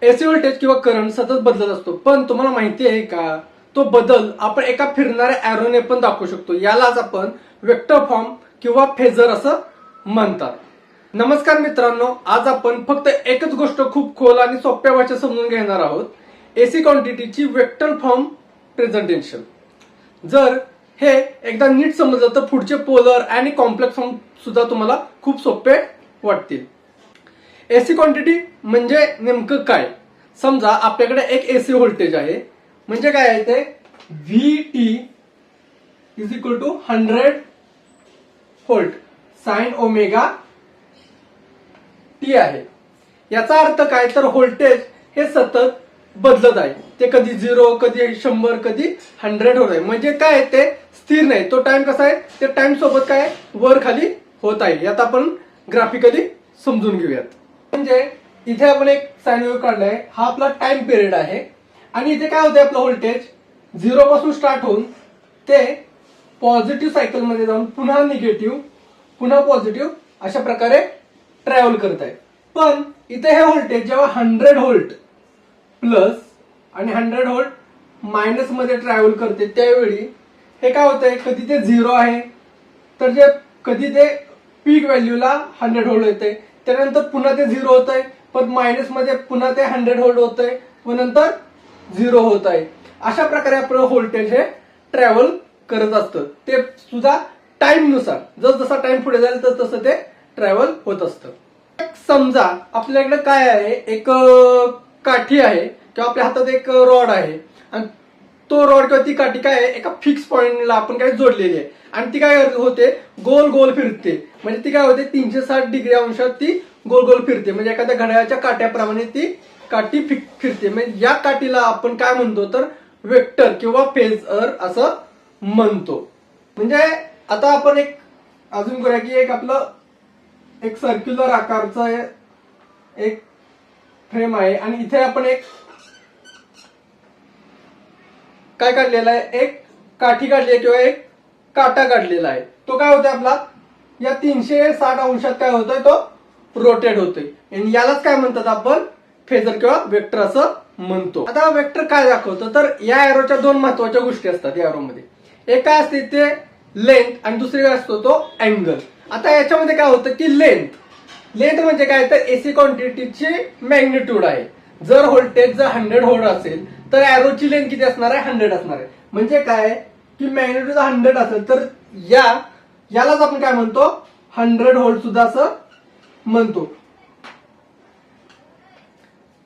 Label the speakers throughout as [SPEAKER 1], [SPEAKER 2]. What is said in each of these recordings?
[SPEAKER 1] AC voltage किंवा current सतत बदलत असतो, पण तुम्हाला माहिती आहे का तो बदल आपण एका फिरणाऱ्या एरोने पण दाखवू शकतो. यालाच आपण वेक्टर फॉर्म किंवा फेजर असं म्हणतात. नमस्कार मित्रांनो, आज आपण फक्त एकच गोष्ट खूप खोल आणि सोप्या भाषेत समजून घेणार आहोत. एसी क्वांटिटीची वेक्टर फॉर्म प्रेझेंटेशन. जर हे एकदा नीट समजलं तर पुढचे पोलर आणि कॉम्प्लेक्स फॉर्म सुद्धा तुम्हाला खूप सोपे वाटतील. एसी क्वांटिटी म्हणजे नेमकं काय? समजा आपल्याकडे एक एसी व्होल्टेज आहे, म्हणजे काय आहे ते VT is equal to 100 volt sine omega t आहे. याचा अर्थ काय तर व्होल्टेज हे सतत बदलत आहे. ते कधी 0, कधी 100, कधी 100 होत आहे. म्हणजे काय ते स्थिर नाही. तो टाइम कसा आहे, ते टाइम सोबत काय वर खाली होत आहे. यात आपण ग्राफिकली समजून घेऊयात. म्हणजे इथे आपण एक साइन वेव्ह काढलाय, हा आपला टाइम पिरियड आहे आणि इथे काय होतंय आपलं व्होल्टेज 0 पासून स्टार्ट होऊन ते पॉझिटिव्ह सायकल मध्ये जाऊन पुन्हा निगेटिव्ह पुन्हा पॉझिटिव्ह अशा प्रकारे ट्रॅव्हल करत आहे. पण इथे हे व्होल्टेज जेव्हा 100 व्होल्ट प्लस आणि 100 व्होल्ट मायनस मध्ये ट्रॅव्हल करते त्यावेळी हे काय होतंय, कधी ते 0 आहे तर जे कधी ते पीक व्हॅल्यूला 100 व्होल्ट येते, त्यानंतर पुन्हा ते 0 होत आहे, पण मायनस मध्ये पुन्हा ते 100 व्होल्ट होत आहे व नंतर 0 होत आहे. अशा प्रकारे आपलं व्होल्टेज हे ट्रॅव्हल करत असतं. ते सुद्धा टाइम नुसार, जसा टाइम पुढे जाईल तर तसं ते ट्रॅव्हल होत असतं. समजा आपल्याकडे काय आहे, एक काठी आहे किंवा आपल्या हातात एक रॉड आहे आणि तो रॉड किंवा ती काठी काय आहे एका फिक्स पॉइंटला आपण काय जोडलेली आहे आणि ती काय होते गोल गोल फिरते. म्हणजे ती काय होते 360 डिग्री अंशात ती गोल गोल फिरते. म्हणजे एखाद्या घड्याळाच्या काट्याप्रमाणे ती काठी फिरते. म्हणजे या काठीला आपण काय म्हणतो तर वेक्टर किंवा फेजर असं म्हणतो. म्हणजे आता आपण एक अजून करूया की एक आपलं एक सर्क्युलर आकारचं एक फ्रेम आहे आणि इथे आपण एक काय काढलेला आहे, एक काठी काढली आहे किंवा एक काटा काढलेला आहे. तो काय होतोय आपला या 360 अंशात काय होतोय तो रोटेट होतोय आणि यालाच काय म्हणतात आपण फेजर किंवा वेक्टर असं म्हणतो. आता वेक्टर काय दाखवतं तर या एरोच्या दोन महत्वाच्या गोष्टी असतात या एरोमध्ये. एक काय असते ते लेंथ आणि दुसरी काय असतो तो अँगल. आता याच्यामध्ये काय होतं की लेंथ म्हणजे काय तर एसी क्वांटिटीची मॅग्निट्यूड आहे. जर व्होल्टेज जर 100 व्होल्ट असेल तर एरोची लेंथ किती असणार आहे 100 असणार आहे. म्हणजे काय की मॅग्निट्यूड 100 असेल तर यालाच आपण काय म्हणतो 100 व्होल्ट सुद्धा असं म्हणतो.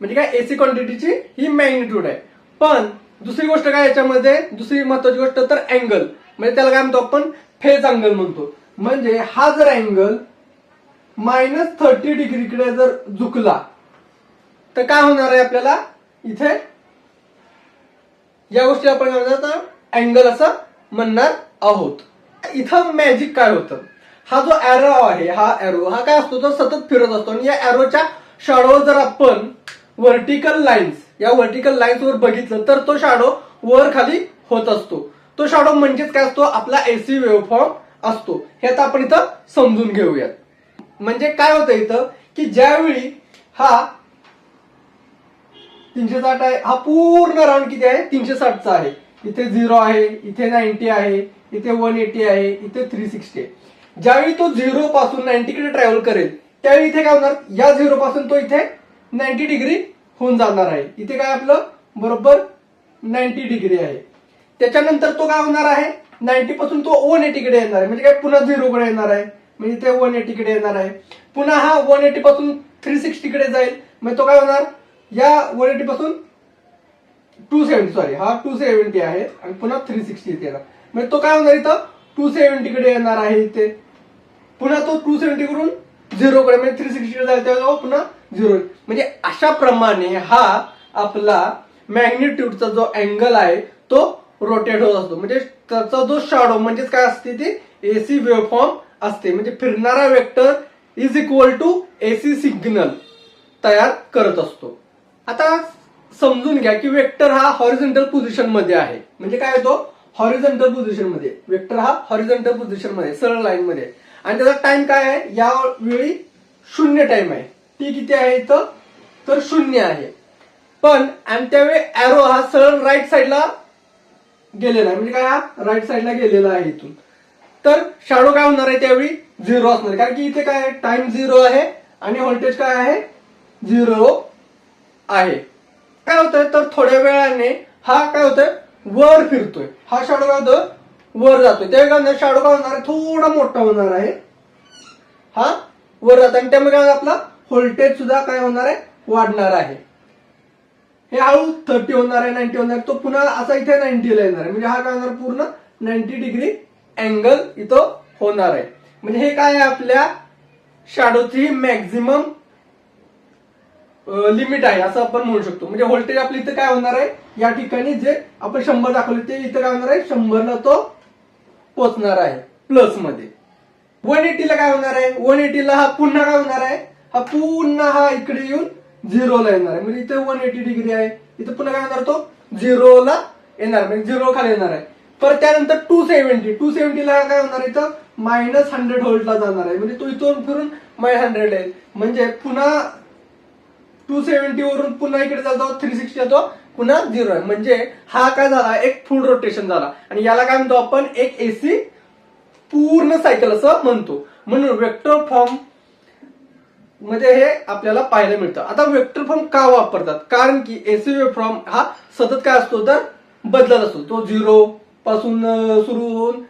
[SPEAKER 1] म्हणजे काय एसी क्वांटिटीची ही मॅग्निट्यूड आहे. पण दुसरी गोष्ट काय याच्यामध्ये दुसरी महत्वाची गोष्ट तर अँगल. म्हणजे त्याला काय म्हणतो आपण फेज अँगल म्हणतो. म्हणजे हा जर अँगल -30 डिग्रीकडे जर झुकला तर काय होणार आहे आपल्याला इथे या गोष्टी आपण अँगल असं म्हणणार आहोत. इथं मॅजिक काय होतं, हा जो एरो आहे हा एरो हा काय असतो तो सतत फिरत असतो आणि या एरोच्या शॅडो जर आपण व्हर्टिकल लाईन्स या व्हर्टिकल लाईन्स वर बघितलं तर तो शॅडो वर खाली होत असतो. तो शॅडो म्हणजेच काय असतो आपला एसी वेव्हफॉर्म असतो. हे आता आपण इथं समजून घेऊयात. म्हणजे काय होतं इथं की ज्यावेळी हा 360 आहे, हा पूर्ण राऊंड किती आहे 360 चा आहे. इथे 0 आहे, इथे 90 आहे, इथे 180 आहे, इथे 360 आहे. ज्यावेळी तो 0 पासून 90 कडे ट्रॅव्हल करेल त्यावेळी इथे काय होणार या 0 पासून तो इथे 90 डिग्री होऊन जाणार आहे. इथे काय आपलं बरोबर 90 डिग्री आहे. त्याच्यानंतर तो काय होणार आहे 90 पासून तो 180 कडे येणार आहे. म्हणजे काय पुन्हा 0 कडे येणार आहे. म्हणजे इथे 180 कडे येणार आहे. पुन्हा हा 180 पासून 360 कडे जाईल. म्हणजे तो काय होणार या 180 पासून 270 हा 270 आहे आणि पुन्हा 360 इथे येणार. म्हणजे तो काय होणार इथं 270 कडे येणार आहे. इथे पुन्हा तो 270 कडून 0 कडे म्हणजे 360 कडे जाईल तेव्हा पुन्हा 0. म्हणजे अशा प्रमाणे हा आपला मॅग्निट्यूडचा जो अँगल आहे तो रोटेट होत असतो. म्हणजे त्याचा जो शॅडो म्हणजेच काय असते ती एसी वेव्हफॉर्म असते. म्हणजे फिरणारा vector is equal to AC signal तयार करत असतो. आता समजून घ्या की वेक्टर हा हॉरिझॉन्टल पोझिशन मध्ये आहे. म्हणजे काय होतो हॉरिझॉन्टल पोझिशन मध्ये वेक्टर हा हॉरिझॉन्टल पोझिशन मध्ये सरळ लाईन मध्ये आणि त्याचा टाइम काय आहे या वेळी 0 टाइम आहे. टी किती आहे इथं तर 0 आहे. पण आणि त्यावेळी ॲरो हा सरळ राईट साईडला गेलेला आहे, म्हणजे काय हा राईट साईडला गेलेला आहे इथून. तर शॅडो काय होणार आहे त्यावेळी 0 असणार आहे, कारण की इथे काय टाइम 0 आहे आणि व्होल्टेज काय आहे 0 आहे. काय होतंय तर थोड्या वेळाने हा काय होतोय वर फिरतोय, हा शॅडो काय होतोय वर जातोय. त्यावेळी शॅडो काय होणार आहे थोडा मोठा होणार आहे, हा वर जातो आणि त्यामुळे काय आपला व्होल्टेज सुद्धा काय होणार आहे वाढणार आहे. हे हळू 30 होणार आहे, 90 होणार आहे, तो पुन्हा असा इथे 90 ला येणार आहे, म्हणजे हा काय होणार पूर्ण 90 डिग्री अँगल इथं होणार आहे. म्हणजे हे काय आहे आपल्या शॅडोची मॅक्झिमम लिमिट आहे असं आपण म्हणू शकतो. म्हणजे व्होल्टेज आपल्या इथं काय होणार आहे या ठिकाणी जे आपण 100 दाखवले ते इथं काय होणार आहे 100 ला तो पोहोचणार आहे प्लस मध्ये. 180 ला काय होणार आहे 180 ला हा पुन्हा काय होणार आहे हा पुन्हा हा इकडे येऊन 0 ला येणार आहे, म्हणजे इथे 180 डिग्री आहे, इथं पुन्हा काय होणार तो 0 ला येणार, म्हणजे 0 खाली येणार आहे. पर त्यानंतर 270 ला काय होणार इथं -100 व्होल्टला जाणार आहे, म्हणजे तो इथून फिरून -100 आहे, म्हणजे पुन्हा 270 वरून पुन्हा इकडे जातो 360 येतो पुन्हा 0 आहे. म्हणजे हा काय झाला एक फुल रोटेशन झाला आणि याला काय म्हणतो आपण एक एसी पूर्ण सायकल असं म्हणतो. म्हणून वेक्टर फॉर्म मध्ये हे आपल्याला पाहायला मिळतं. आता वेक्टर फॉर्म का वापरतात, कारण की एसी वेव्हफॉर्म हा सतत काय असतो तर बदलत असतो. तो 0 पासून सुरू होऊन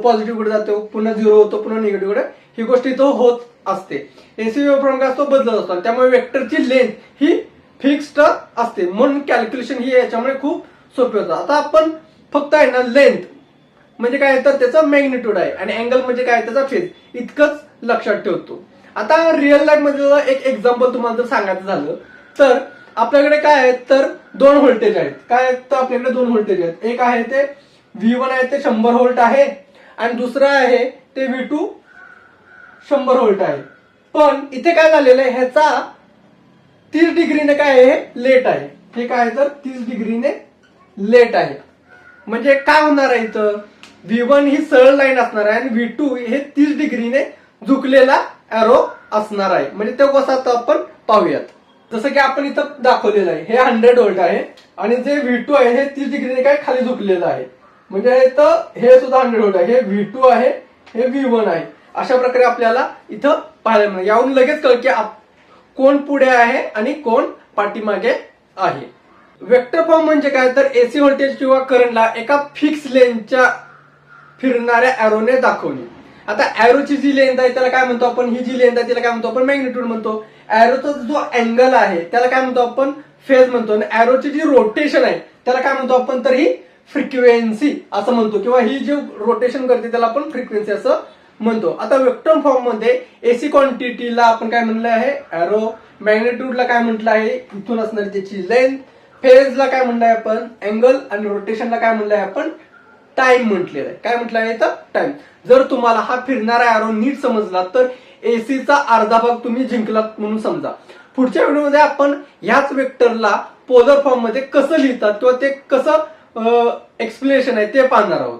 [SPEAKER 1] पॉझिटिव्ह कडे जातो, पुन्हा 0 होतो, पुन्हा निगेटिव्ह कडे, ही गोष्ट इथं होत असते. एसी वेव्हफॉर्म काय असतो बदलत असतो, त्यामुळे वेक्टरची लेंथ ही फिक्स्ड असते, म्हणून कॅल्क्युलेशन ही याच्यामुळे खूप सोपे होतं. आता आपण फक्त आहे ना लेंथ म्हणजे काय तर त्याचा मॅग्निट्यूड आहे आणि अँगल म्हणजे काय त्याचा फेज इतकंच लक्षात ठेवतो. आता रिअल लाईफ मध्ये एक एक्झाम्पल तुम्हाला जर सांगायचं झालं तर आपल्याकडे काय आहे तर 2 व्होल्टेज आहेत. काय तर आपल्याकडे 2 व्होल्टेज आहेत, एक आहे ते V1 आहे ते 100 व्होल्ट आहे आणि दुसरं आहे ते V2 100 व्होल्ट आहे. पण इथे काय झालेलं आहे ह्याचा 30 डिग्रीने काय आहे लेट आहे, हे काय आहे तर 30 डिग्रीने लेट आहे. म्हणजे काय होणार आहे इथं V1 ही सरळ लाईन असणार आहे आणि V2 हे 30 डिग्रीने झुकलेला ॲरो असणार आहे. म्हणजे ते कसं आता आपण पाहूयात. जसं की आपण इथं दाखवलेलं आहे हे 100 व्होल्ट आहे आणि जे V2 आहे हे 30 डिग्रीने काय खाली झुकलेलं आहे, म्हणजे हे सुद्धा 100 व्होल्ट आहे, हे V2 आहे हे V1 आहे. अशा प्रकारे आपल्याला इथं पाहायला मिळेल. यावरून लगेच कळ की कोण पुढे आहे आणि कोण पाठीमागे आहे. वेक्टर फॉर्म म्हणजे काय तर एसी व्होल्टेज किंवा करंटला एका फिक्स लेनच्या फिरणाऱ्या ॲरोने दाखवणे. आता ॲरोची जी लेंथ आहे त्याला काय म्हणतो आपण, ही जी लेंथ आहे त्याला काय म्हणतो आपण मॅग्निट्यूड म्हणतो. ॲरोचा जो अँगल आहे त्याला काय म्हणतो आपण फेज म्हणतो आणि ॲरोची जी रोटेशन आहे त्याला काय म्हणतो आपण तर ही फ्रिक्वेन्सी असं म्हणतो, किंवा ही जी रोटेशन करते त्याला आपण फ्रिक्वेन्सी असं म्हणतो. आता वेक्टर फॉर्म मध्ये एसी क्वांटिटीला आपण काय म्हणलं आहे ॲरो, मॅग्निट्यूडला काय म्हटलं आहे इथून असणारी त्याची लेंथ, फेजला काय म्हणलं आहे आपण अँगल आणि रोटेशनला काय म्हणलं आहे आपण टाइम म्हटलेलं आहे. काय म्हटलं आहे तर टाइम. जर तुम्हाला हा फिरणारा ॲरो नीट समजला तर एसीचा अर्धा भाग तुम्ही जिंकलात म्हणून समजा. पुढच्या व्हिडिओमध्ये आपण ह्याच वेक्टरला पोलर फॉर्म मध्ये कसं लिहितात किंवा ते कसं एक्सप्लेनेशन आहे ते पाहणार आहोत.